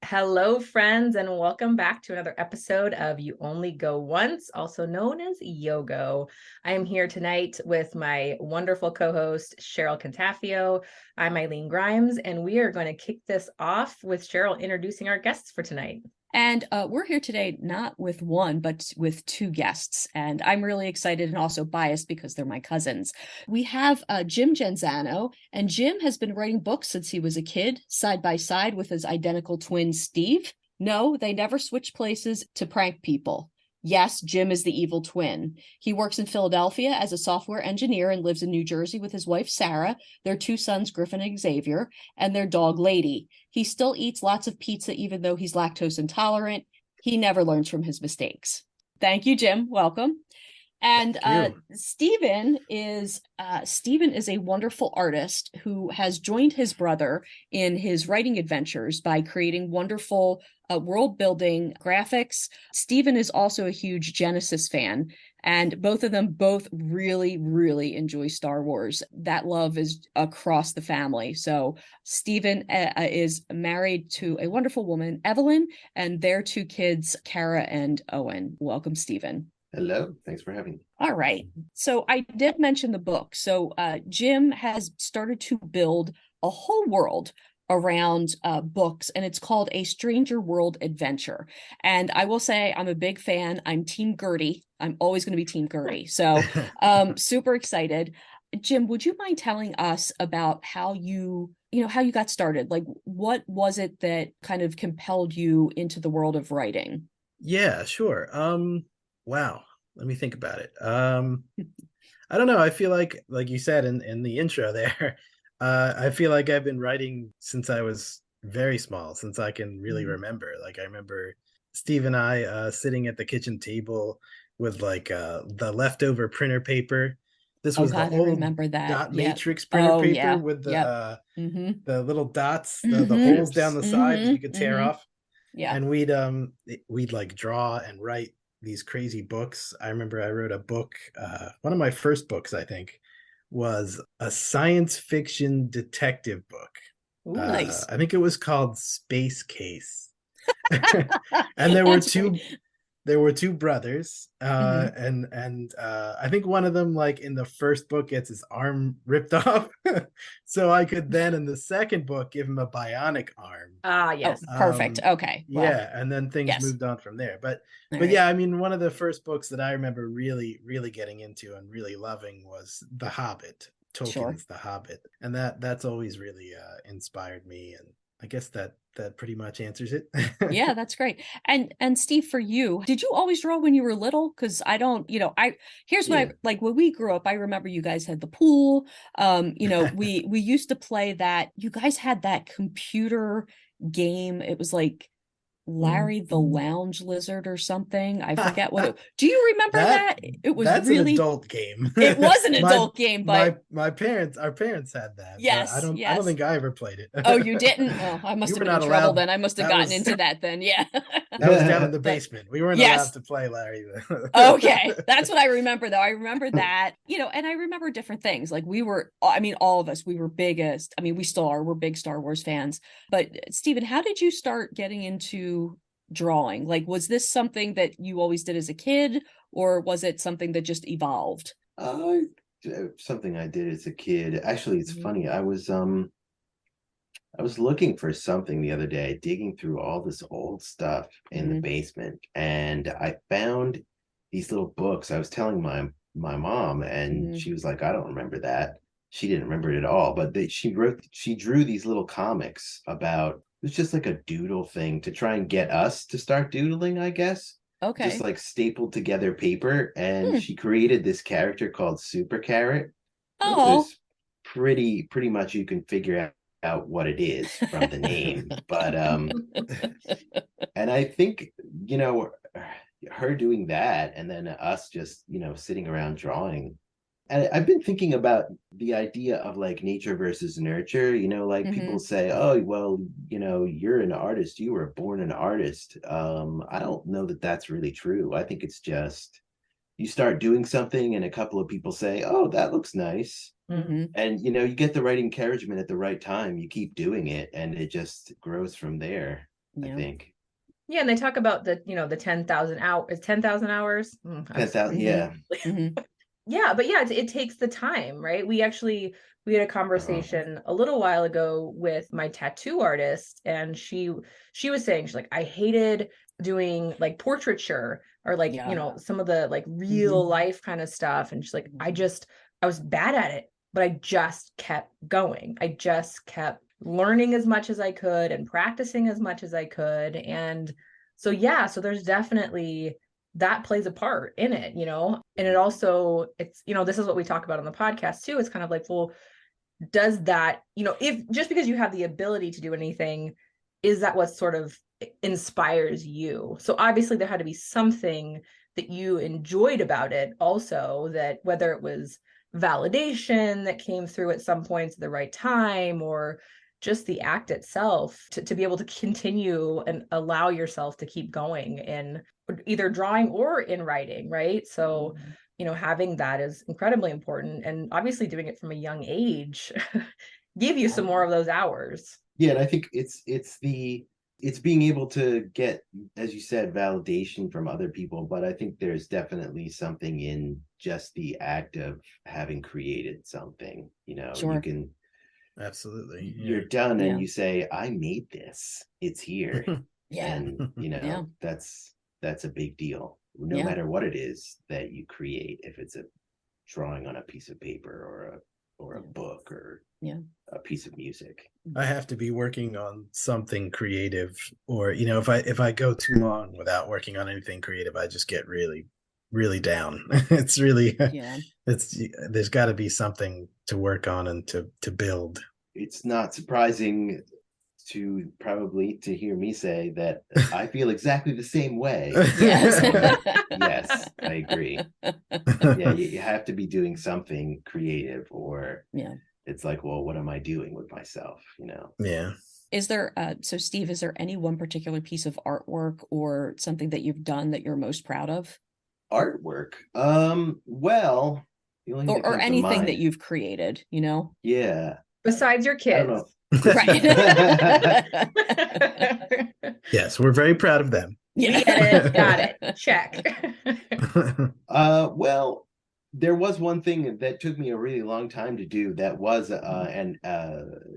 Hello, friends, and welcome back to another episode of You Only Go Once, also known as YOGO. I am here tonight with my wonderful co-host, Cheryl Cantafio. I'm Eileen Grimes, and we are going to kick this off with Cheryl introducing our guests for tonight. And we're here today not with one, but with two guests. And I'm really excited and also biased because they're my cousins. We have Jim Genzano, and Jim has been writing books since he was a kid, side by side with his identical twin, Steve. No, they never switch places to prank people. Yes, Jim is the evil twin. He works in Philadelphia as a software engineer and lives in New Jersey with his wife, Sarah, their two sons, Griffin and Xavier, and their dog, Lady. He still eats lots of pizza, even though he's lactose intolerant. He never learns from his mistakes. Thank you, Jim. Welcome. And Stephen is a wonderful artist who has joined his brother in his writing adventures by creating wonderful world building graphics. Stephen is also a huge Genesis fan, and both of them really, really enjoy Star Wars. That love is across the family. So Stephen is married to a wonderful woman, Evelyn, and their two kids, Kara and Owen. Welcome, Stephen. Hello, thanks for having me. All right. So I did mention the book. So Jim has started to build a whole world around books, and it's called A Stranger World Adventure. And I will say I'm a big fan. I'm Team Gertie. I'm always going to be Team Gertie. So super excited. Jim, would you mind telling us about how you got started? Like, what was it that kind of compelled you into the world of writing? Yeah, sure. Wow. Let me think about it. I don't know. I feel like you said in the intro there, I feel like I've been writing since I was very small, since I can really remember. Like I remember Steve and I sitting at the kitchen table with the leftover printer paper. This was God, the I old remember that. dot matrix printer paper with the little dots, the holes down the sides that you could tear off. Yeah. And we'd like draw and write these crazy books. I remember I wrote a book, one of my first books, I think, was a science fiction detective book. Ooh, nice. I think it was called Space Case. And there were two brothers, and I think one of them, like in the first book, gets his arm ripped off, so I could then in the second book give him a bionic arm. Yes, perfect. Okay, well, yeah, and then things moved on from there. But yeah, I mean, one of the first books that I remember really, really getting into and really loving was The Hobbit, Tolkien's The Hobbit, and that's always really inspired me, and I guess that pretty much answers it. Yeah, that's great. And Steve, for you, did you always draw when you were little? Because I don't, here's what I like when we grew up. I remember you guys had the pool. We used to play that. You guys had that computer game. It was like Larry the Lounge Lizard or something. I forget what do you remember that? It was that's really an adult game. It was an adult game, but our parents had that. Yes, I don't think I ever played it. Oh, you didn't? Oh, I must have been in trouble then. I must have gotten into that then. Yeah. That was down in the basement. We weren't allowed to play Larry. Okay. That's what I remember though. I remember that, and I remember different things. Like all of us, we were we still are, we're big Star Wars fans. But Stephen, how did you start getting into drawing? Like, was this something that you always did as a kid, or was it something that just evolved? Something I did as a kid. Actually, it's funny. I was looking for something the other day, digging through all this old stuff in the basement, and I found these little books. I was telling my mom, and she was like, "I don't remember that." She didn't remember it at all, but she drew these little comics about. It was just like a doodle thing to try and get us to start doodling, I guess. Okay. Just like stapled together paper, and she created this character called Super Carrot. Oh, which is pretty much you can figure out what it is from the name. But and I think her doing that, and then us just sitting around drawing. And I've been thinking about the idea of like nature versus nurture, people say, oh, well, you're an artist. You were born an artist. I don't know that that's really true. I think it's just you start doing something and a couple of people say, oh, that looks nice. And, you get the right encouragement at the right time. You keep doing it and it just grows from there. I think. Yeah, and they talk about the, the 10,000 hours, 10,000 hours. 10,000, yeah. Yeah, but yeah, it takes the time, right? We had a conversation a little while ago with my tattoo artist, and she was saying, she's like, I hated doing like portraiture or like, some of the like real life kind of stuff. And she's like, I was bad at it, but I just kept going. I just kept learning as much as I could and practicing as much as I could. And so, so there's definitely that plays a part in it, and it also, it's, this is what we talk about on the podcast too. It's kind of like, well, does that, if just because you have the ability to do anything, is that what sort of inspires you? So obviously there had to be something that you enjoyed about it also, that whether it was validation that came through at some points at the right time, or just the act itself to be able to continue and allow yourself to keep going in either drawing or in writing, right? So, having that is incredibly important, and obviously doing it from a young age give you some more of those hours. Yeah, and I think it's being able to get, as you said, validation from other people, but I think there's definitely something in just the act of having created something, Sure. You can absolutely, you're done and you say, I made this, it's here. And that's a big deal, no matter what it is that you create, if it's a drawing on a piece of paper or a book or a piece of music. I have to be working on something creative, or if I go too long without working on anything creative, I just get really, really down. It's really there's got to be something to work on and to build. It's not surprising to hear me say that I feel exactly the same way. Yes. Yes, I agree. Yeah, you have to be doing something creative, or it's like, well, what am I doing with myself? Yeah. Is there so Steve, is there any one particular piece of artwork or something that you've done that you're most proud of? Artwork. Well, the only thing or anything that you've created, Yeah. Besides your kids. I don't know. Right. Yes, we're very proud of them. Yeah. Got it. Check. Well, there was one thing that took me a really long time to do that was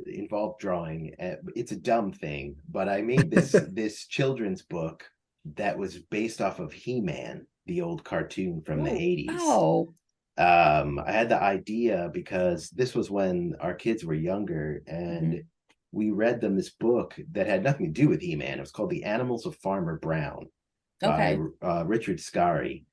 involved drawing. It's a dumb thing, but I made this children's book that was based off of He-Man, the old cartoon from the 80s. Oh. I had the idea because this was when our kids were younger, and we read them this book that had nothing to do with He-Man. It was called The Animals of Farmer Brown by Richard Scarry.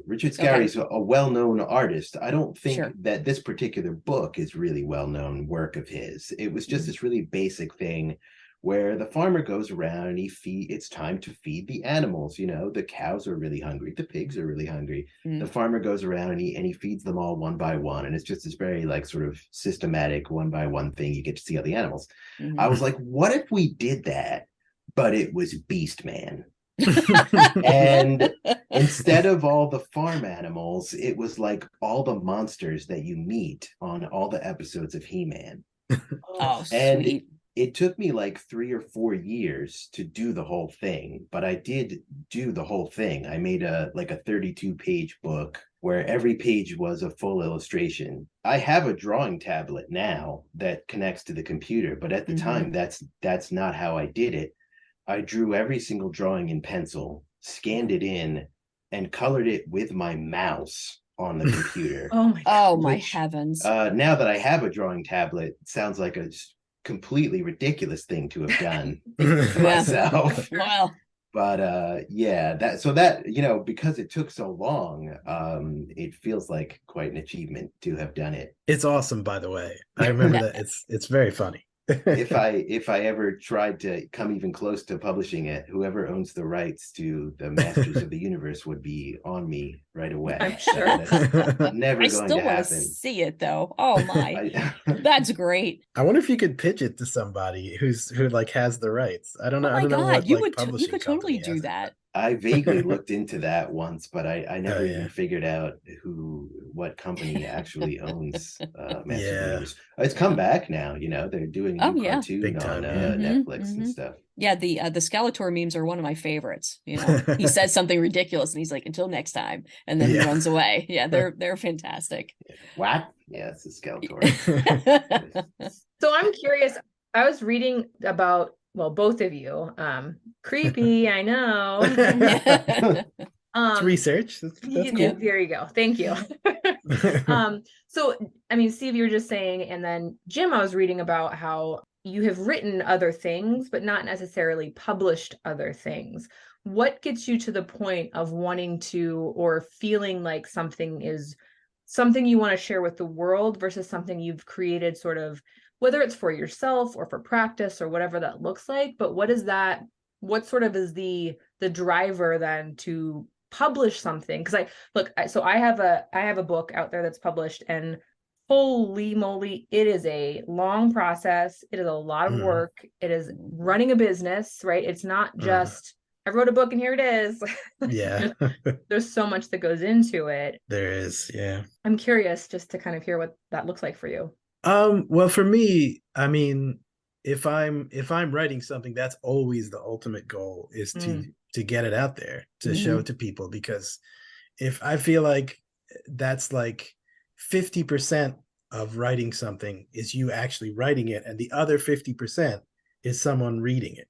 Richard Scarry is a well-known artist. I don't think that this particular book is really well-known work of his. It was just this really basic thing where the farmer goes around and it's time to feed the animals. The cows are really hungry, the pigs are really hungry. The farmer goes around and he feeds them all one by one, and it's just this very like sort of systematic one by one thing. You get to see all the animals. I was like, what if we did that, but it was Beast Man? And instead of all the farm animals, it was like all the monsters that you meet on all the episodes of He-Man. And sweet. It took me like 3 or 4 years to do the whole thing, but I did do the whole thing. I made a 32-page book where every page was a full illustration. I have a drawing tablet now that connects to the computer, but at the time, that's not how I did it. I drew every single drawing in pencil, scanned it in, and colored it with my mouse on the computer. Oh my heavens. Now that I have a drawing tablet, it sounds like a completely ridiculous thing to have done myself. Wow. But because it took so long, it feels like quite an achievement to have done it. It's awesome, by the way. I remember that. It's very funny. If I ever tried to come even close to publishing it, whoever owns the rights to the Masters of the Universe would be on me right away. I'm sure. That's never going to happen. I still want to see it though. Oh my, that's great. I wonder if you could pitch it to somebody who like has the rights. I don't know. Oh my I don't know God, what, you like, could totally do that. I vaguely looked into that once, but I Oh never even yeah. figured out what company actually owns Master of the Yeah. Universe. It's come Yeah. back now, they're doing a Oh new yeah. cartoon Big on time. Yeah. Netflix and stuff. Yeah, the Skeletor memes are one of my favorites. He says something ridiculous and he's like, until next time, and then he Yeah. runs away. Yeah, they're fantastic. What? Yeah, it's a Skeletor. So I'm curious. I was reading about, well, both of you. Creepy, I know. It's research. That's cool. There you go. Thank you. So I mean, Steve, you were just saying, and then Jim, I was reading about how you have written other things, but not necessarily published other things. What gets you to the point of wanting to, or feeling like something is something you want to share with the world versus something you've created, sort of, whether it's for yourself or for practice or whatever that looks like? But what is that? What sort of is the driver then to publish something? Because so I have a book out there that's published, and holy moly, it is a long process. It is a lot of Mhm. work. It is running a business, right? It's not Mhm. just I wrote a book and here it is. Yeah. There's so much that goes into it. There is. Yeah. I'm curious just to kind of hear what that looks like for you. Well, for me, I mean, if I'm writing something, that's always the ultimate goal, is to get it out there, to show it to people, because if I feel like that's like 50% of writing something is you actually writing it, and the other 50% is someone reading it.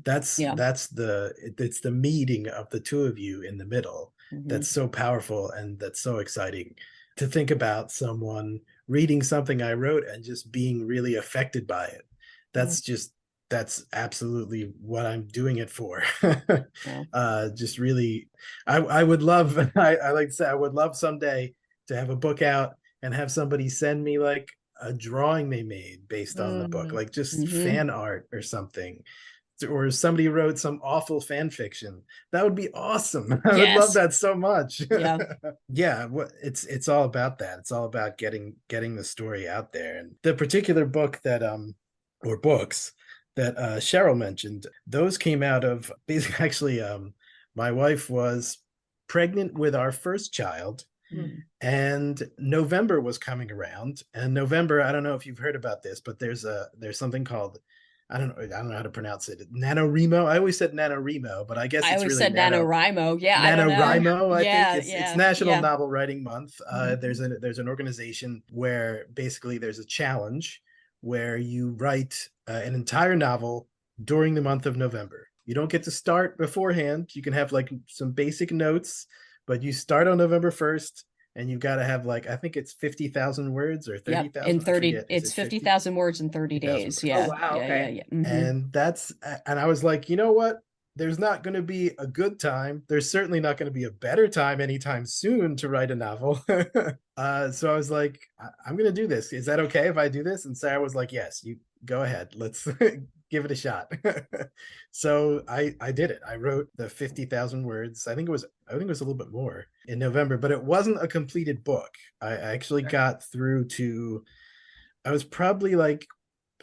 That's Yeah. it's the meeting of the two of you in the middle that's so powerful, and that's so exciting to think about someone reading something I wrote and just being really affected by it. That's absolutely what I'm doing it for. Just really, I would love, I like to say, I would love someday to have a book out and have somebody send me like a drawing they made based on the book, like just fan art or something, or somebody wrote some awful fan fiction. That would be awesome. I would love that so much. Yeah. Yeah, it's all about that. It's all about getting the story out there. And the particular book that or books that Cheryl mentioned, those came out of basically, actually, my wife was pregnant with our first child, and November was coming around. And November, I don't know if you've heard about this, but there's something called, I don't know how to pronounce it. NaNoWriMo. I always said NaNoWriMo, but I guess I it's always really said NaNoWriMo. Yeah, I don't know. NaNoWriMo. I think Yeah, it's National yeah. Novel Writing Month. There's an organization where basically there's a challenge where you write an entire novel during the month of November. You don't get to start beforehand. You can have like some basic notes, but you start on November 1st, and you've got to have, like, I think it's 50,000 words or Yep. 30,000. In I 30, forget. Is it's it 50,000 words in 30 50,000 days. words? Oh Yeah. wow. Yeah. Okay. And I was like, you know what? There's not going to be a good time. There's certainly not going to be a better time anytime soon to write a novel. So I was like, I'm going to do this. Is that okay if I do this? And Sarah was like, yes, you go ahead. Let's give it a shot. So I did it. I wrote the 50,000 words. I think it was a little bit more in November, but it wasn't a completed book. I actually got through to, I was probably like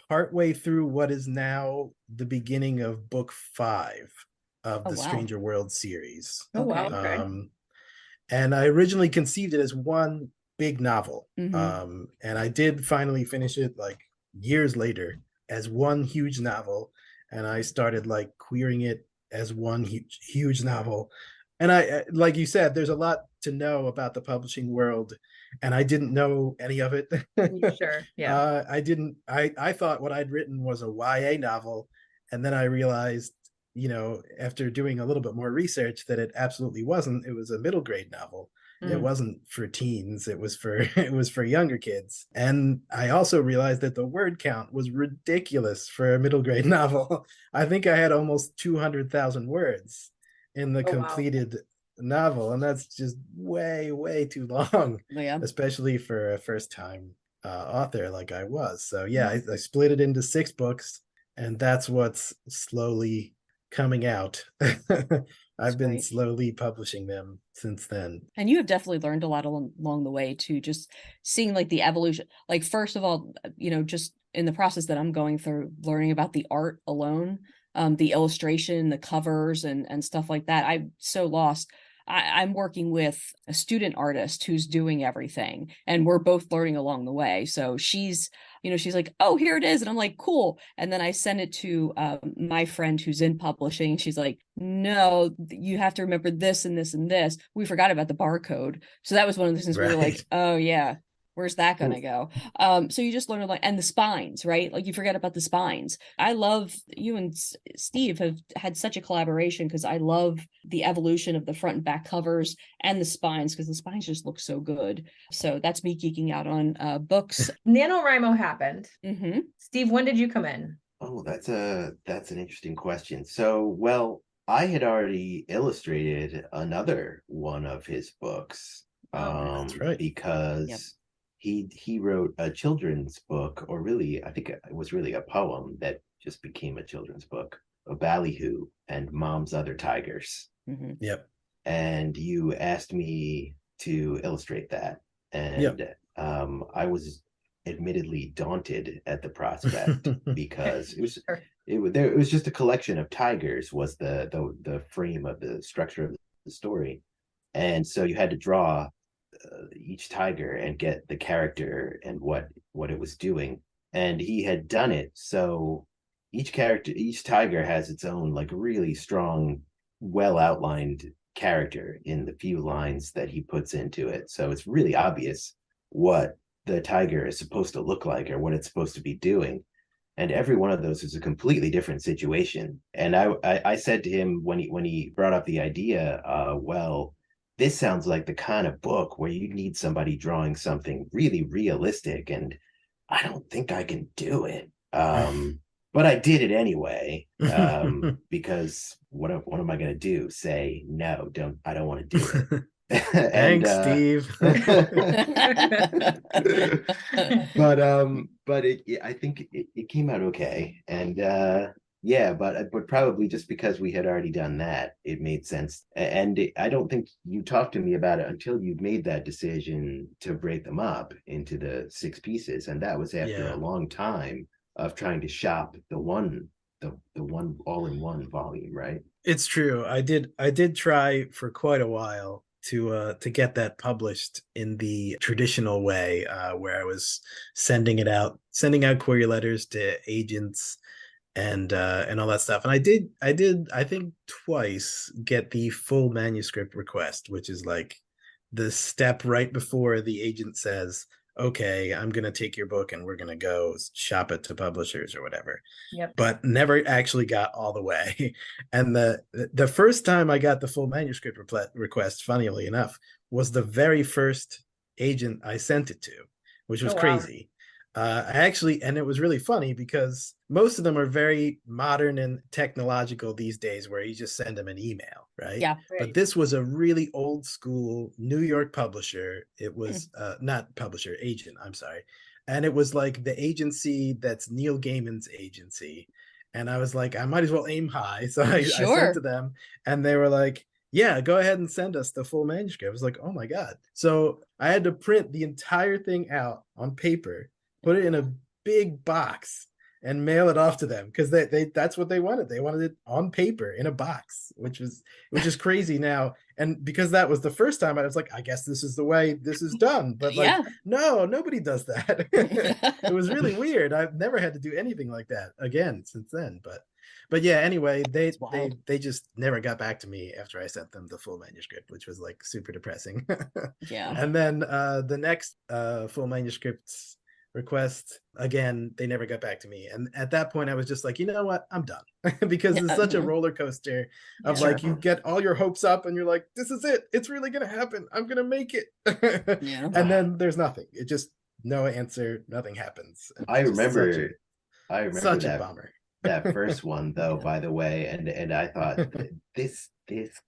partway through what is now the beginning of book 5 of Oh, the wow. Stranger World series. Oh wow. Okay. Okay. And I originally conceived it as one big novel. Mm-hmm. And I did finally finish it like years later as one huge novel. And I started like queering it as one huge novel. And I, like you said, there's a lot to know about the publishing world, and I didn't know any of it. Sure. Yeah. I didn't. I thought what I'd written was a YA novel, and then I realized, after doing a little bit more research, that it absolutely wasn't. It was a middle grade novel. It wasn't for teens. It was for younger kids. And I also realized that the word count was ridiculous for a middle grade novel. I think I had almost 200,000 words in the Oh wow. completed novel, and that's just way too long, Yeah. especially for a first time author like I was. So yeah, I split it into 6 books, and that's what's slowly coming out. I've been great. slowly publishing them since then. And you have definitely learned a lot along the way too, just seeing like the evolution. Like, first of all, just in the process that I'm going through, learning about the art alone the illustration, the covers and stuff like that. I'm so lost. I'm working with a student artist who's doing everything, and we're both learning along the way. So she's like, oh, here it is. And I'm like, cool. And then I send it to my friend who's in publishing. She's like, no, you have to remember this and this and this. We forgot about the barcode. So that was one of the things we were like, oh yeah, where's that gonna go? So you just learn a lot, and the spines, right? Like you forget about the spines. I love you and Steve have had such a collaboration because I love the evolution of the front and back covers and the spines, because the spines just look so good. So that's me geeking out on books. NaNoWriMo happened. Mm-hmm. Steve, when did you come in? Oh, that's an interesting question. So, well, I had already illustrated another one of his books. That's right. Because Yep. he wrote a children's book, or really, I think it was really a poem that just became a children's book, of Ballyhoo and Mom's Other Tigers. Mm-hmm. Yep. And you asked me to illustrate that. And I was admittedly daunted at the prospect because it was just a collection of tigers was the frame of the structure of the story. And so you had to draw each tiger and get the character and what it was doing, and he had done it so each tiger has its own like really strong, well outlined character in the few lines that he puts into it, so it's really obvious what the tiger is supposed to look like or what it's supposed to be doing, and every one of those is a completely different situation. And I said to him when he brought up the idea, well, this sounds like the kind of book where you need somebody drawing something really realistic, and I don't think I can do it. But I did it anyway, because what am I going to do? Say, no, I don't want to do it. Thanks, Steve. But I think it came out okay. And yeah, but probably just because we had already done that, it made sense. And I don't think you talked to me about it until you made that decision to break them up into the 6 pieces. And that was after a long time of trying to shop the one all-in-one volume, right? It's true. I did try for quite a while to get that published in the traditional way, where I was sending out query letters to agents and all that stuff. And I did I think twice get the full manuscript request, which is like the step right before the agent says, okay, I'm going to take your book and we're going to go shop it to publishers or whatever. Yep. But never actually got all the way. And the first time I got the full manuscript request, funnily enough, was the very first agent I sent it to, which was crazy. And it was really funny because most of them are very modern and technological these days, where you just send them an email, right? Yeah. But this was a really old school New York publisher. It was not publisher, agent, I'm sorry. And it was like the agency that's Neil Gaiman's agency. And I was like, I might as well aim high. So I sent to them, and they were like, yeah, go ahead and send us the full manuscript. I was like, oh my God. So I had to print the entire thing out on paper, put it in a big box, and mail it off to them, because they that's what they wanted. They wanted it on paper in a box, which is crazy now. And because that was the first time, I was like, I guess this is the way this is done. But like, no, nobody does that. It was really weird. I've never had to do anything like that again since then. But yeah, anyway, they just never got back to me after I sent them the full manuscript, which was like super depressing. Yeah. And then the next full manuscripts request, again, they never got back to me. And at that point, I was just like, you know what, I'm done. Because it's such a roller coaster of like, you get all your hopes up and you're like, this is it, it's really gonna happen, I'm gonna make it. And then there's nothing. It just, no answer, nothing happens. I remember such that, a bummer. That first one though, by the way, and I thought, this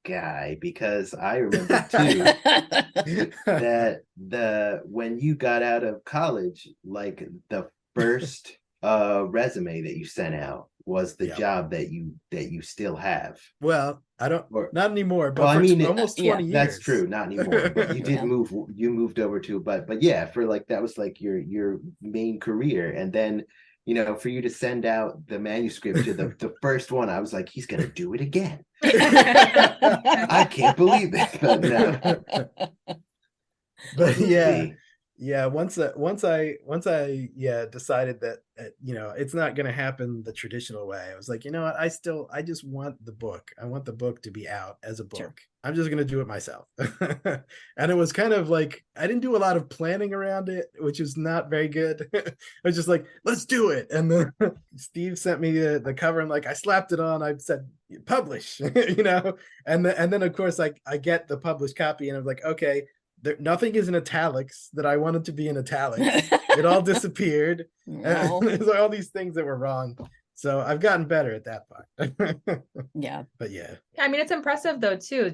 guy, because I remember too that when you got out of college, like the first resume that you sent out was the job that you still have. Well, I don't, not anymore, but I mean, almost 20 years. That's true, not anymore. But you did you moved over to, but yeah, for like, that was like your main career. And then for you to send out the manuscript to the first one, I was like, he's gonna do it again. I can't believe it. But no. But We'll yeah, see. once I decided that it's not going to happen the traditional way. I was like, you know what, I just want the book. I want the book to be out as a book. Sure. I'm just going to do it myself. And it was kind of like, I didn't do a lot of planning around it, which is not very good. I was just like, let's do it. And then Steve sent me the cover, and like I slapped it on. I said publish, and then of course I get the published copy, and I'm like, okay, nothing is in italics that I wanted to be in italics. It all disappeared. Well. There's like all these things that were wrong. So I've gotten better at that part. Yeah. But yeah. I mean, it's impressive though, too,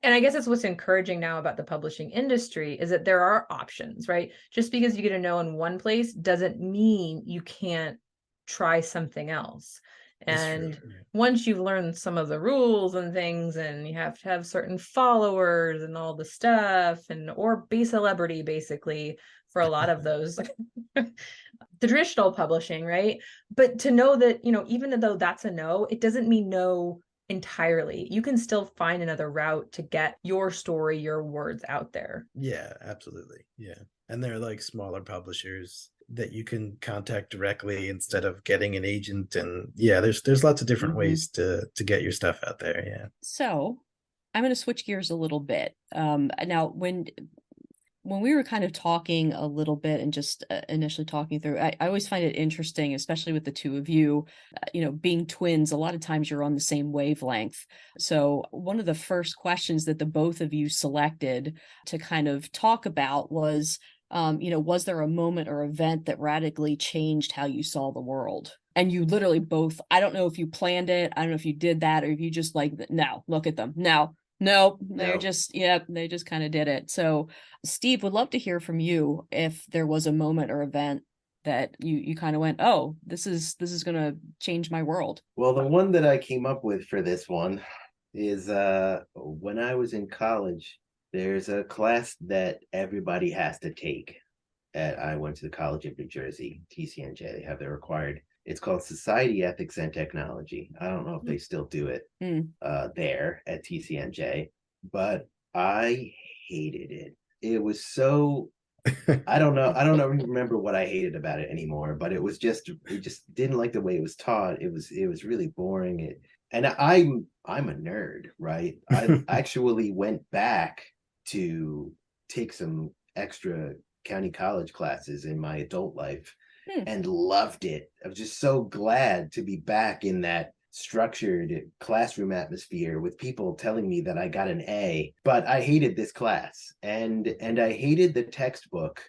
and I guess it's what's encouraging now about the publishing industry is that there are options, right? Just because you get a no in one place doesn't mean you can't try something else. And once you've learned some of the rules and things, and you have to have certain followers and all the stuff, or be celebrity basically for a lot of those, the traditional publishing, right? But to know that, even though that's a no, it doesn't mean no entirely. You can still find another route to get your story, your words out there. Yeah, absolutely. Yeah. And they're like smaller publishers that you can contact directly instead of getting an agent. And yeah, there's lots of different ways to get your stuff out there. Yeah. So I'm going to switch gears a little bit. Now, when we were kind of talking a little bit and just initially talking through, I always find it interesting, especially with the two of you, being twins, a lot of times you're on the same wavelength. So one of the first questions that the both of you selected to kind of talk about was, was there a moment or event that radically changed how you saw the world? And you literally both, I don't know if you planned it. I don't know if you did that, or if you just like, no, look at them. No, they're just, they just kind of did it. So Steve, would love to hear from you if there was a moment or event that you kind of went, oh, this is going to change my world. Well, the one that I came up with for this one is when I was in college, there's a class that everybody has to take. I went to the College of New Jersey, TCNJ. They have their required. It's called Society, Ethics, and Technology. I don't know if they still do it there at TCNJ, but I hated it. It was so, I don't remember what I hated about it anymore, but it just didn't like the way it was taught. It was really boring. And I'm a nerd, right? I actually went back to take some extra county college classes in my adult life and loved it. I was just so glad to be back in that structured classroom atmosphere with people telling me that I got an A. But I hated this class, and I hated the textbook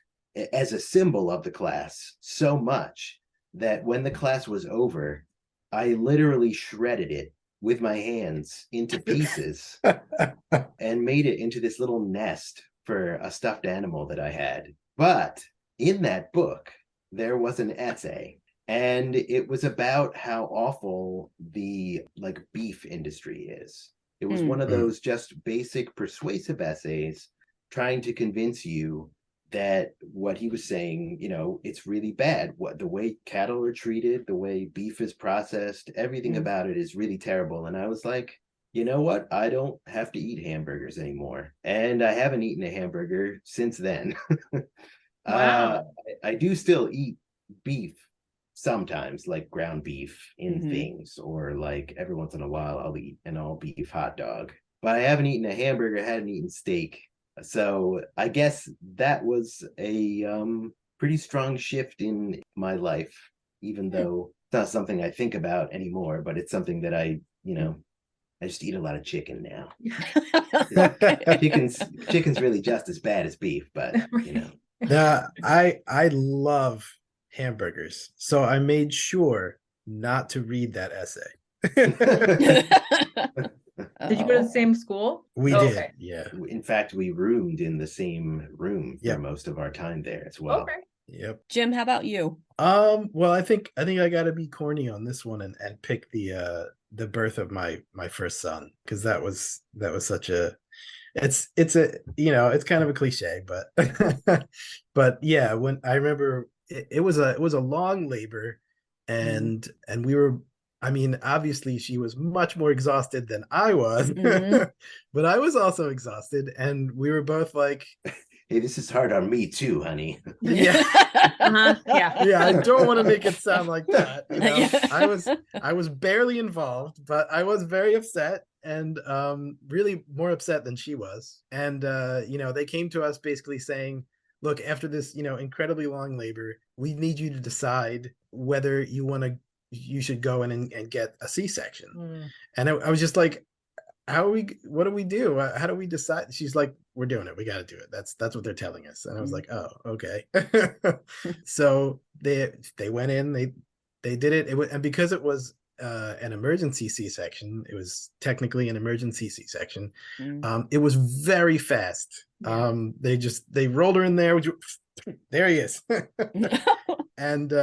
as a symbol of the class so much that when the class was over, I literally shredded it with my hands into pieces and made it into this little nest for a stuffed animal that I had. But in that book, there was an essay, and it was about how awful the beef industry is. It was one of those just basic persuasive essays trying to convince you that what he was saying, it's really bad. The way cattle are treated, the way beef is processed, everything about it is really terrible. And I was like, you know what? I don't have to eat hamburgers anymore. And I haven't eaten a hamburger since then. Wow. I do still eat beef sometimes, like ground beef in things, or like every once in a while I'll eat an all beef hot dog. But I haven't eaten a hamburger, I hadn't eaten steak. So I guess that was a pretty strong shift in my life, even though it's not something I think about anymore, but it's something that I just eat a lot of chicken now. Chicken's really just as bad as beef, but Yeah, I love hamburgers, so I made sure not to read that essay. Did you go to the same school? We did, okay. Yeah. In fact, we roomed in the same room for most of our time there as well. Okay. Yep. Jim, how about you? Well, I think I got to be corny on this one and pick the birth of my first son, because that was such a, it's a, it's kind of a cliche, but but yeah, when I remember it was a long labor, and we were, I mean, obviously she was much more exhausted than I was, but I was also exhausted, and we were both like, hey, this is hard on me too, honey. yeah. Yeah. I don't want to make it sound like that. Yeah. I was barely involved, but I was very upset, and really more upset than she was. And they came to us basically saying, look, after this, incredibly long labor, we need you to decide whether you should go in and get a C-section. And I was just like, what do we do? How do we decide? She's like, we're doing it. We got to do it. That's what they're telling us. And I was like, oh, okay. So they went in, they did it. And because it was an emergency C-section, it was technically an emergency C-section. It was very fast. They rolled her in there. There he is. And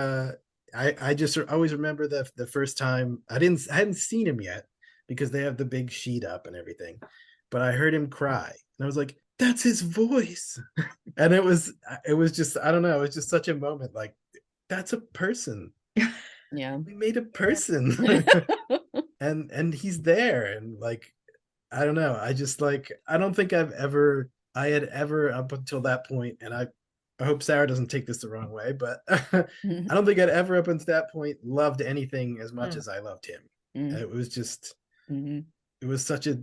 I just always remember the first time I hadn't seen him yet, because they have the big sheet up and everything, but I heard him cry, and I was like, that's his voice. And it was just, I don't know, it was just such a moment, like, that's a person. Yeah, we made a person. and he's there, and like, I don't know, I just like, I don't think I had ever up until that point, and I hope Sarah doesn't take this the wrong way, but I don't think I'd ever up until that point loved anything as much as I loved him. It was just, it was such a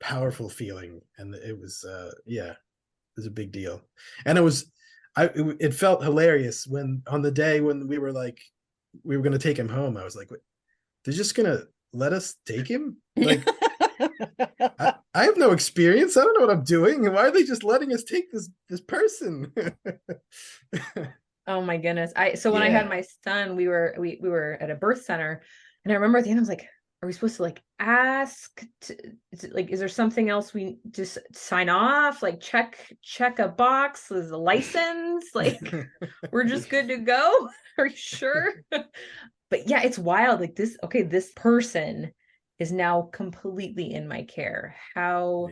powerful feeling, and it was it was a big deal. And it felt hilarious when, on the day when we were going to take him home, I was like, they're just going to let us take him? Like, I have no experience. I don't know what I'm doing. Why are they just letting us take this person? Oh my goodness. When I had my son, we were at a birth center, and I remember at the end I was like, are we supposed to like ask is there something else we just sign off, like check a box as a license, like we're just good to go? Are you sure? But yeah, it's wild. Like this person is now completely in my care. How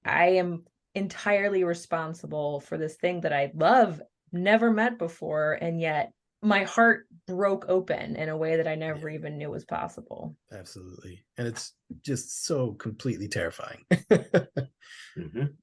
I am entirely responsible for this thing that I love, never met before, and yet my heart broke open in a way that I never even knew was possible. Absolutely. And it's just so completely terrifying.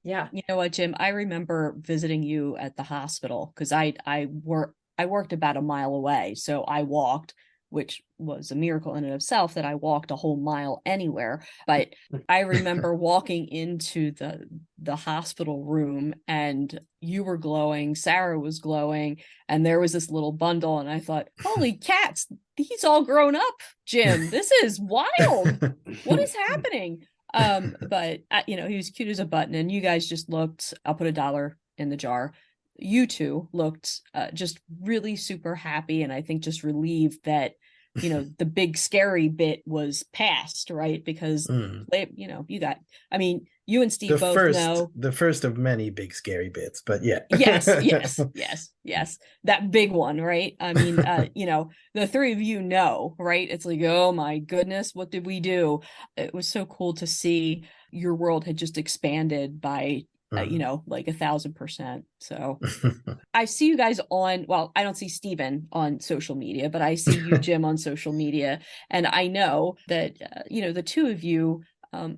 Yeah. You know what, Jim? I remember visiting you at the hospital, because I worked about a mile away. So I walked, which was a miracle in and of itself that I walked a whole mile anywhere. But I remember walking into the hospital room, and you were glowing, Sarah was glowing, and there was this little bundle, and I thought, holy cats, he's all grown up, Jim. This is wild. What is happening? But he was cute as a button, and you guys just looked, I'll put $1 in the jar. You two looked just really super happy, and I think just relieved that the big scary bit was past, right? Because you got, I mean, you and Steve both know the first of many big scary bits, but yeah. yes, that big one, right? I mean, the three of you know, right? It's like, oh my goodness, what did we do? It was so cool to see your world had just expanded by like 1,000%. So I see you guys well, I don't see Steven on social media, but I see you, Jim, on social media. And I know that, the two of you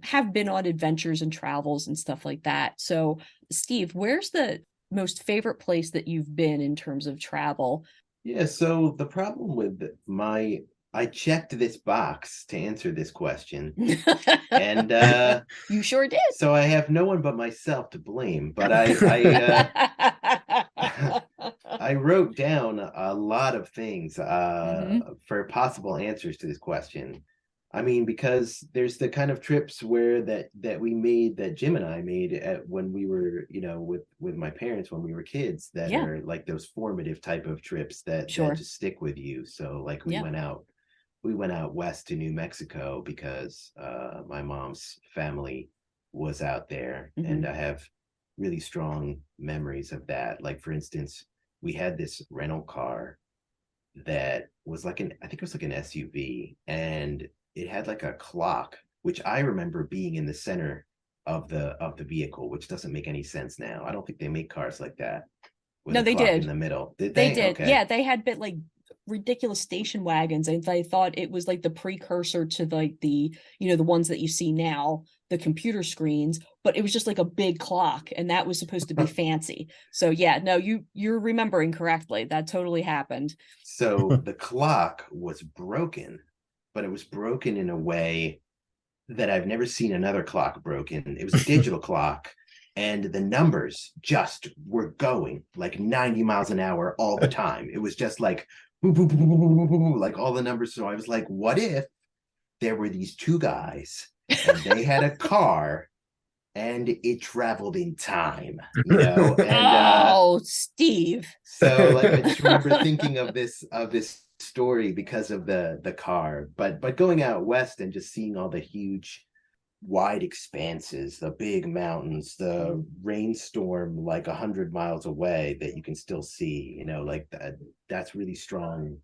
have been on adventures and travels and stuff like that. So Steve, where's the most favorite place that you've been in terms of travel? Yeah. So the problem with I checked this box to answer this question, and you sure did. So I have no one but myself to blame. But I wrote down a lot of things for possible answers to this question. I mean, because there's the kind of trips that we made, that Jim and I made when we were, with my parents when we were kids, that are like those formative type of trips that just stick with you. So like we went out west to New Mexico because my mom's family was out there, and I have really strong memories of that. Like, for instance, we had this rental car that was I think it was like an SUV, and it had like a clock, which I remember being in the center of the vehicle, which doesn't make any sense now. I don't think they make cars like that, with No, a they clock did. in the middle. Did They they? did. Okay. Yeah, they had bit like ridiculous station wagons, and they thought it was like the precursor to like the, the ones that you see now, the computer screens, but it was just like a big clock, and that was supposed to be fancy. So yeah, no, you're remembering correctly. That totally happened. So the clock was broken, but it was broken in a way that I've never seen another clock broken. It was a digital clock, and the numbers just were going like 90 miles an hour all the time. It was just like boom, boom, boom, boom, boom, boom, boom, like all the numbers. So I was like, what if there were these two guys and they had a car and it traveled in time, And Oh, Steve. so like I just remember thinking of this story because of the car, but going out west and just seeing all the huge wide expanses, the big mountains, the rainstorm like 100 miles away that you can still see, like that's really strong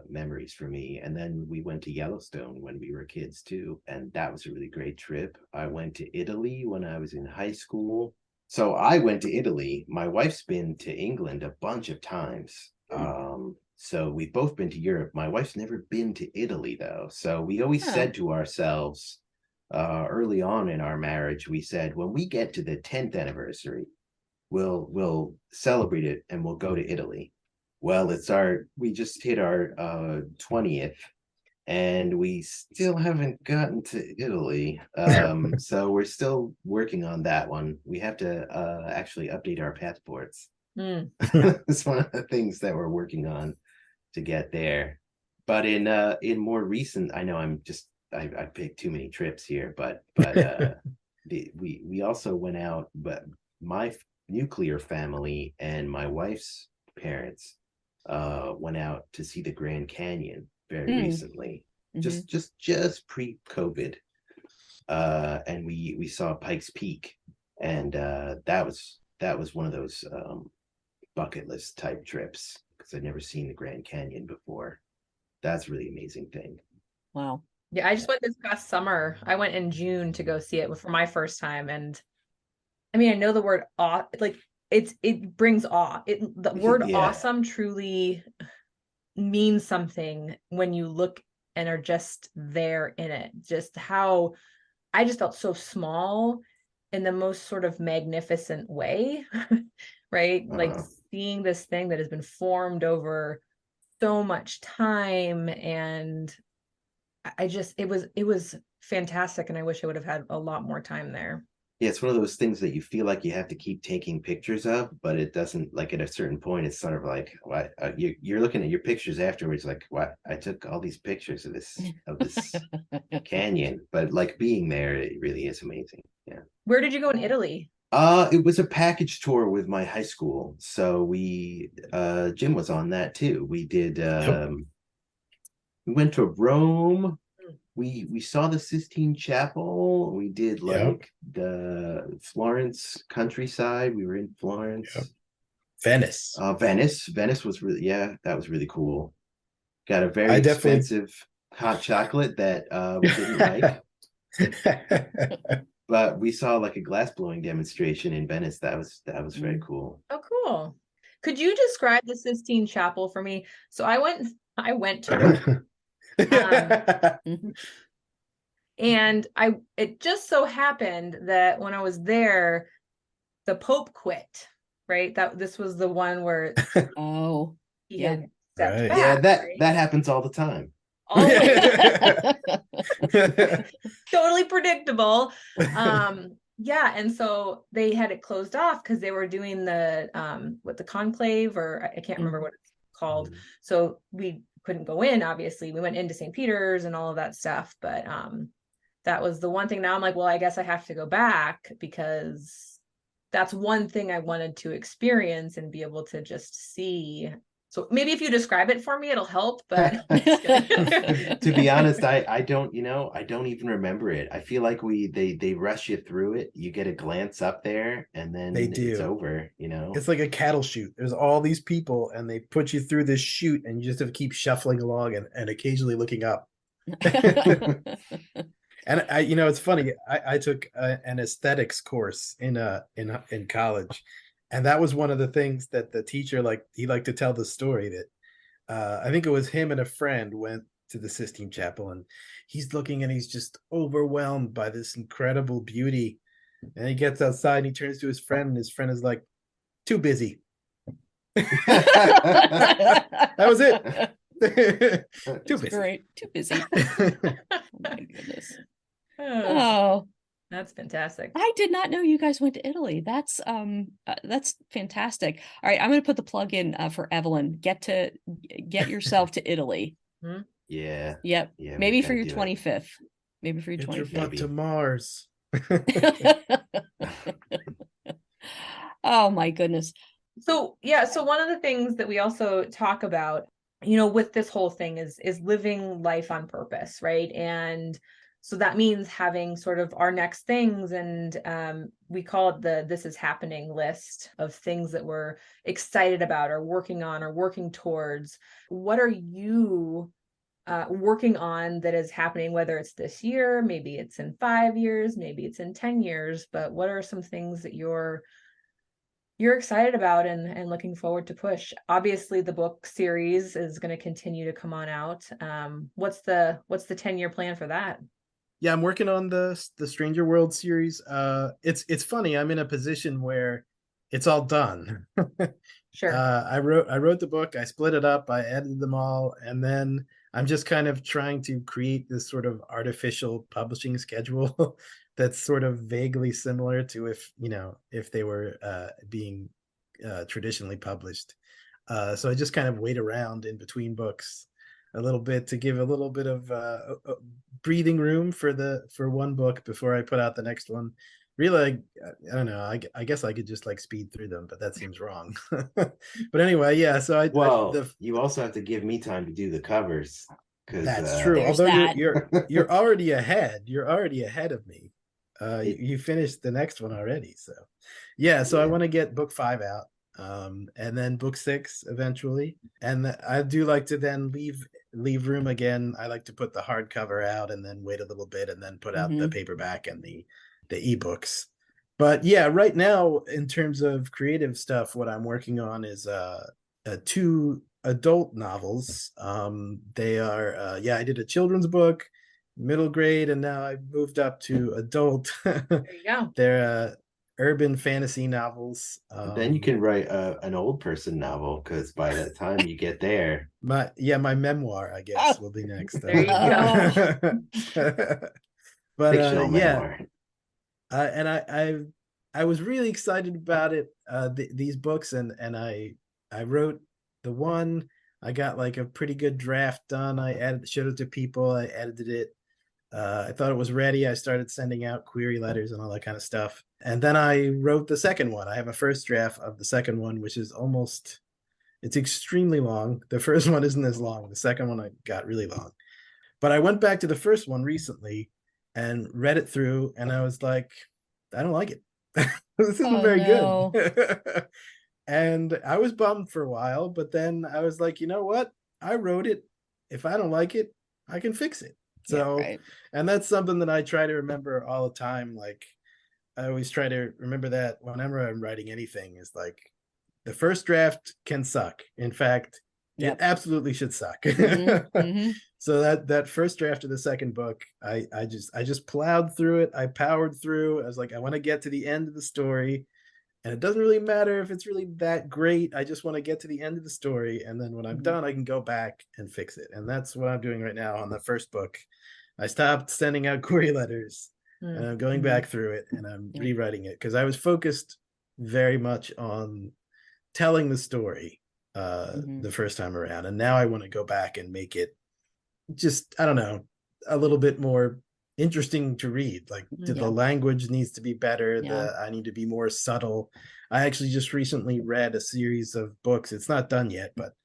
memories for me. And then we went to Yellowstone when we were kids too, and that was a really great trip. I went to Italy when I was in high school. So I went to Italy. My wife's been to England a bunch of times. So we've both been to Europe. My wife's never been to Italy though. So we always said to ourselves, early on in our marriage, we said, when we get to the 10th anniversary, we'll celebrate it and we'll go to Italy. Well, we just hit our 20th and we still haven't gotten to Italy. So we're still working on that one. We have to actually update our passports. It's one of the things that we're working on to get there. But in more recent, I know I picked too many trips here, but we also went out, but my nuclear family and my wife's parents went out to see the Grand Canyon very recently, just pre-COVID, and we saw Pikes Peak, and that was one of those bucket list type trips because I'd never seen the Grand Canyon before. That's a really amazing thing. Wow. Yeah, I just went this past summer. I went in June to go see it for my first time, and I mean, I know the word awe, like it brings awe. The word awesome truly means something when you look and are just there in it. Just how I just felt so small in the most sort of magnificent way, right? Like seeing this thing that has been formed over so much time, and it was fantastic, and I wish I would have had a lot more time there. Yeah, it's one of those things that you feel like you have to keep taking pictures of, but it doesn't, like at a certain point, it's sort of like, what you're looking at your pictures afterwards, like, what, I took all these pictures of this canyon, but like being there, it really is amazing. Yeah. Where did you go in Italy? It was a package tour with my high school. So Jim was on that too. We did we went to Rome. We saw the Sistine Chapel. We did like the Florence countryside. We were in Florence. Venice. Venice was that was really cool. Got a very expensive hot chocolate that we didn't like. But we saw like a glass blowing demonstration in Venice. That was very cool. Oh, cool. Could you describe the Sistine Chapel for me? So I went to and it just so happened that when I was there, the Pope quit, right? This was the one where he had stepped back. Yeah, that happens all the time. Totally predictable. Yeah, and so they had it closed off because they were doing the conclave, or I can't remember what it's called. So we couldn't go in, obviously. We went into St. Peter's and all of that stuff, but that was the one thing. Now I'm like, well, I guess I have to go back because that's one thing I wanted to experience and be able to just see. So maybe if you describe it for me, it'll help. But to be honest, I don't even remember it. I feel like they rush you through it. You get a glance up there and then it's over, It's like a cattle chute. There's all these people and they put you through this chute and you just have to keep shuffling along and occasionally looking up. And it's funny. I took an aesthetics course in college, And that was one of the things that the teacher, like, he liked to tell the story that I think it was him and a friend went to the Sistine Chapel, and he's looking and he's just overwhelmed by this incredible beauty. And he gets outside and he turns to his friend, and his friend is like, too busy. That was it. Too busy. Great. Too busy. Oh my goodness. Oh, that's fantastic. I did not know you guys went to Italy. That's fantastic. All right, I'm going to put the plug in for Evelyn. Get yourself to Italy. Yeah. Yep. Yeah. Maybe for your 25th. Maybe for your Get 25th. your butt to Mars. Oh my goodness. So yeah, so one of the things that we also talk about, with this whole thing is living life on purpose, right? And so that means having sort of our next things, and we call it the "This Is Happening" list of things that we're excited about or working on or working towards. What are you working on that is happening, whether it's this year, maybe it's in 5 years, maybe it's in 10 years, but what are some things that you're excited about and looking forward to push? Obviously, the book series is going to continue to come on out. What's the 10-year plan for that? Yeah, I'm working on the Stranger World series. It's funny. I'm in a position where it's all done. Sure. I wrote the book. I split it up. I edited them all, and then I'm just kind of trying to create this sort of artificial publishing schedule that's sort of vaguely similar to if they were being traditionally published. So I just kind of wait around in between books a little bit to give a little bit of breathing room for one book before I put out the next one. Really, I don't know. I guess I could just like speed through them, but that seems wrong. But anyway, yeah. So you also have to give me time to do the covers. That's true. Although you're already ahead. You're already ahead of me. You finished the next one already. So yeah. So I want to get book 5 out, and then book 6 eventually. And I do like to then leave room again. I like to put the hardcover out and then wait a little bit and then put out the paperback and the ebooks. But yeah, right now in terms of creative stuff, what I'm working on is 2 adult novels. They are I did a children's book, middle grade, and now I've moved up to adult. There you go. They're urban fantasy novels. Then you can write an old person novel, because by the time you get there, my memoir, I guess, will be next. There you go. But fictional memoir. And I was really excited about it, these books, and I wrote the one. I got like a pretty good draft done. I showed it to people. I edited it. I thought it was ready. I started sending out query letters and all that kind of stuff. And then I wrote the second one. I have a first draft of the second one, which is it's extremely long. The first one isn't as long. The second one I got really long. But I went back to the first one recently and read it through, and I was like, I don't like it. This isn't very good. And I was bummed for a while, but then I was like, you know what? I wrote it. If I don't like it, I can fix it. So, yeah, right. And that's something that I try to remember all the time. Like, I always try to remember that whenever I'm writing anything, is like, the first draft can suck. In fact, it absolutely should suck. So that first draft of the second book, I just plowed through it. I powered through. I was like, I want to get to the end of the story, and it doesn't really matter if it's really that great. I just want to get to the end of the story, and then when I'm done, I can go back and fix it. And that's what I'm doing right now on the first book. I stopped sending out query letters, and I'm going back through it, and I'm rewriting it, because I was focused very much on telling the story the first time around, and now I want to go back and make it just, I don't know, a little bit more interesting to read. Like, the language needs to be better. I need to be more subtle. I actually just recently read a series of books. It's not done yet, but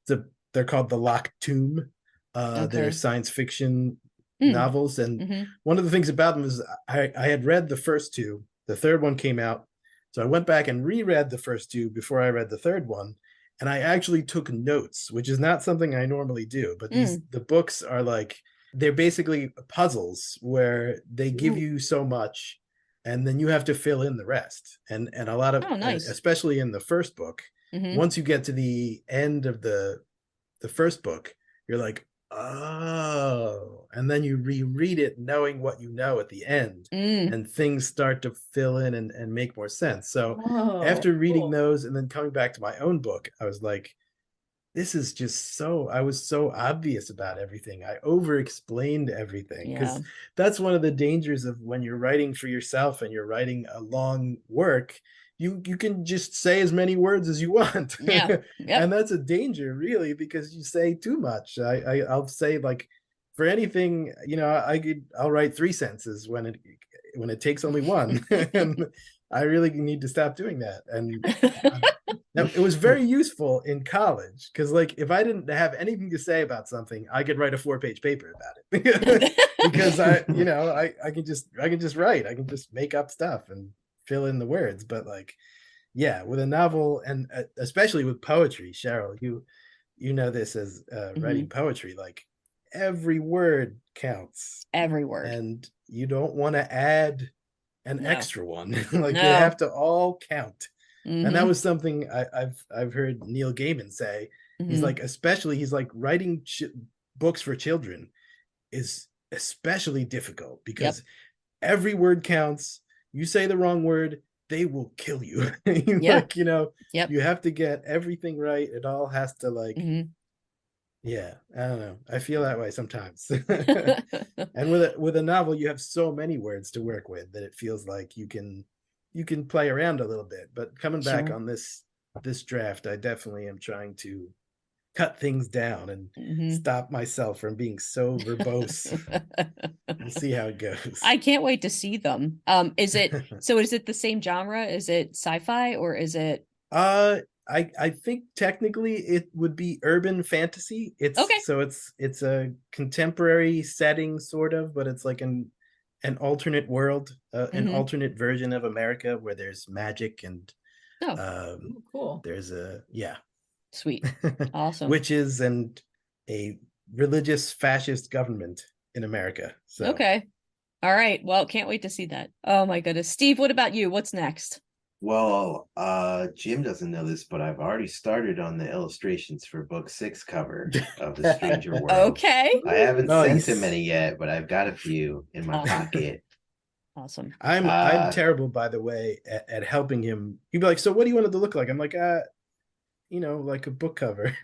they're called The Locked Tomb. They're science fiction novels, and one of the things about them is I had read the first 2. The third one came out, so I went back and reread the first 2 before I read the third one. And I actually took notes, which is not something I normally do. But the books are like, they're basically puzzles where they give you so much, and then you have to fill in the rest. And a lot of, Oh, nice. especially in the first book, once you get to the end of the first book, you're like, oh, and then you reread it knowing what you know at the end, and things start to fill in and make more sense. So after reading those and then coming back to my own book, I was like, this is just so, I was so obvious about everything. I over explained everything, because that's one of the dangers of when you're writing for yourself and you're writing a long work. You can just say as many words as you want. And that's a danger, really, because you say too much. I'll say, like, for anything, I'll write 3 sentences when it takes only one. And I really need to stop doing that. And now, it was very useful in college, because, like, if I didn't have anything to say about something, I could write a 4-page paper about it. Because I can just write. I can just make up stuff and fill in the words. But, like, yeah, with a novel, and especially with poetry, Cheryl, you know this as writing poetry, like, every word counts. Every word. And you don't want to add an extra one. Like, they have to all count. And that was something I've heard Neil Gaiman say. He's like, writing books for children is especially difficult, because every word counts. You say the wrong word, they will kill you. Like, you have to get everything right. It all has to, like, yeah, I don't know. I feel that way sometimes. And with a novel, you have so many words to work with that it feels like you can play around a little bit. But coming back on this draft, I definitely am trying to cut things down and stop myself from being so verbose. We'll see how it goes. I can't wait to see them. Is it the same genre? Is it sci-fi, or is it I think technically it would be urban fantasy. It's okay. So it's a contemporary setting, sort of, but it's like an alternate world, an alternate version of America where there's magic and cool. There's sweet, awesome, witches and a religious fascist government in America. So okay, all right. Well, can't wait to see that. Oh my goodness, Steve, what about you? What's next? Well, Jim doesn't know this, but I've already started on the illustrations for book 6 cover of The Stranger World. Okay. I haven't sent him any yet, but I've got a few in my pocket. Awesome. I'm terrible, by the way, at helping him. He'd be like, so what do you want it to look like? I'm like, like a book cover.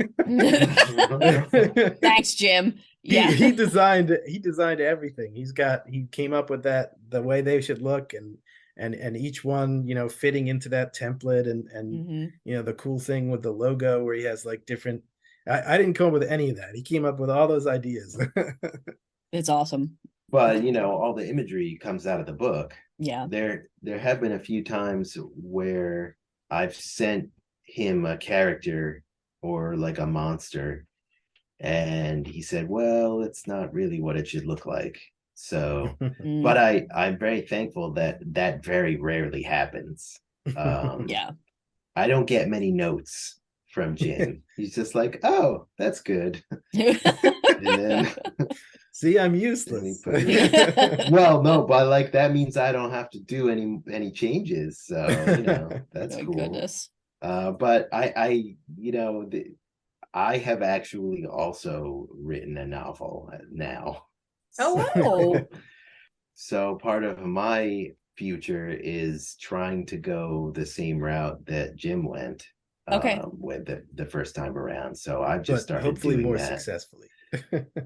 Thanks, Jim. Yeah. He designed everything. He came up with the way they should look, and each one, fitting into that template, and the cool thing with the logo where he has, like, different. I didn't come up with any of that. He came up with all those ideas. It's awesome. But all the imagery comes out of the book. Yeah. There have been a few times where I've sent him a character or like a monster, and he said, well, it's not really what it should look like. So but I'm very thankful that very rarely happens. Yeah, I don't get many notes from Jim. He's just like, oh, that's good. And then, see, I'm useless. Well, no, but, like, that means I don't have to do any changes, so that's cool. Goodness. But I have actually also written a novel now. Oh, wow. So part of my future is trying to go the same route that Jim went. With the first time around. So I've just started hopefully doing more that successfully.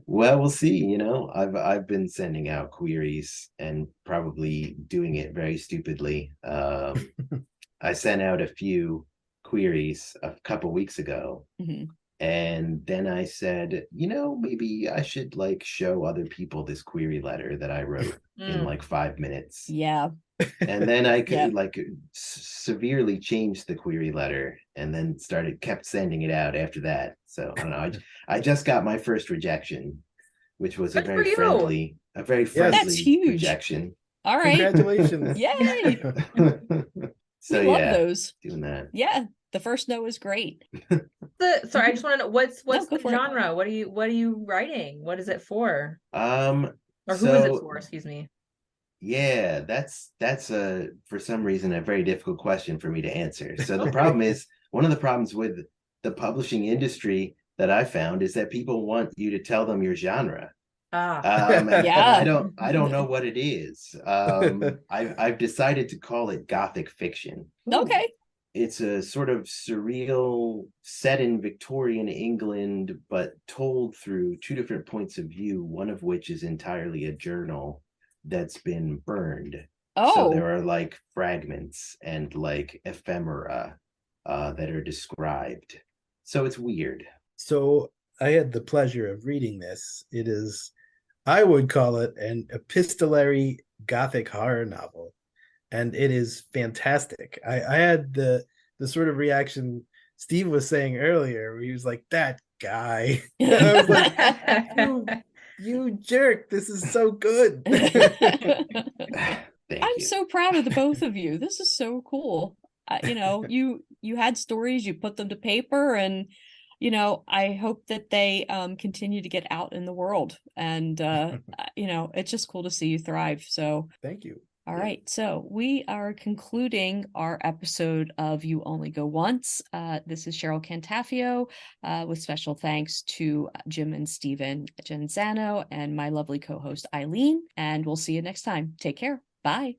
Well, we'll see. I've been sending out queries and probably doing it very stupidly. I sent out a few queries a couple weeks ago, and then I said, maybe I should, like, show other people this query letter that I wrote in like 5 minutes. Yeah. And then I could severely change the query letter, and then kept sending it out after that. So I don't know. I just got my first rejection, which was a very friendly That's huge. rejection. All right. Congratulations. Yay. So we love those. Doing that. Yeah. The first no is great. Sorry, I just want to know what's the genre? What are you writing? What is it for? Or who is it for? Excuse me. Yeah, that's a for some reason a very difficult question for me to answer. So the problem is one of the problems with the publishing industry that I found is that people want you to tell them your genre. Ah. And Yeah. I don't know what it is. I've decided to call it gothic fiction. Okay. It's a sort of surreal set in Victorian England, but told through two different points of view, one of which is entirely a journal that's been burned. So Oh. there are like fragments and like ephemera that are described. So it's weird. So I had the pleasure of reading this. It is, I would call it an epistolary gothic horror novel, and it is fantastic. I had the sort of reaction Steve was saying earlier, where he was like, "That guy," and I was like, "You, you jerk! This is so good." Thank I'm you. so proud of the both of you. This is so cool. You had stories, you put them to paper, and I hope that they continue to get out in the world. And it's just cool to see you thrive. So, Thank you. all right. So we are concluding our episode of You Only Go Once. This is Cheryl Cantafio, with special thanks to Jim and Stephen Genzano and my lovely co-host Eileen. And we'll see you next time. Take care. Bye.